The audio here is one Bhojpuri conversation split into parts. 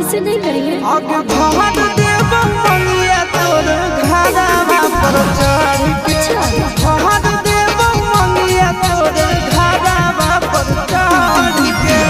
ऐसे नहीं करेंगे। आगे भाग देव मंगिया तोर घारावा पर चढ़ के भाग देव मंगिया तोर घारावा पर चढ़ के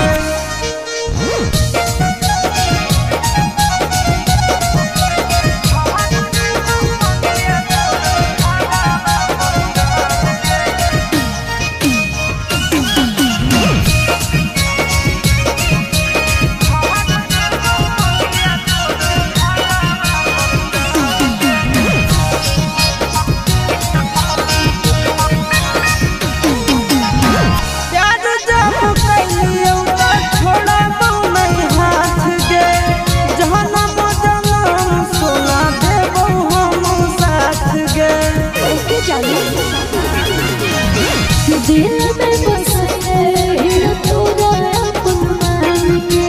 दिल में बस है तोरा अपमान के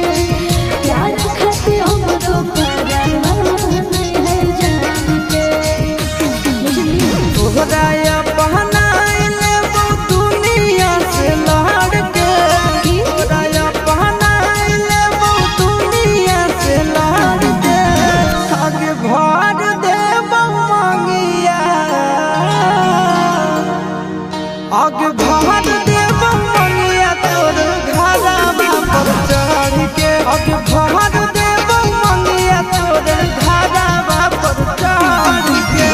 प्यार खाते हमरो परवाह नहीं है जान के तोहरा अपनाइले वो दुनिया से लड़ के तोहरा अपनाइले वो दुनिया से लड़ के आगे भर देव मंगिया आगे भाग देव मंगिया तोर घारावा पर चढ़ के आगे भाग देव मंगिया तोर घारावा पर चढ़ के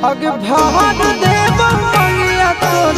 आगे भाग देव मंगिया तोर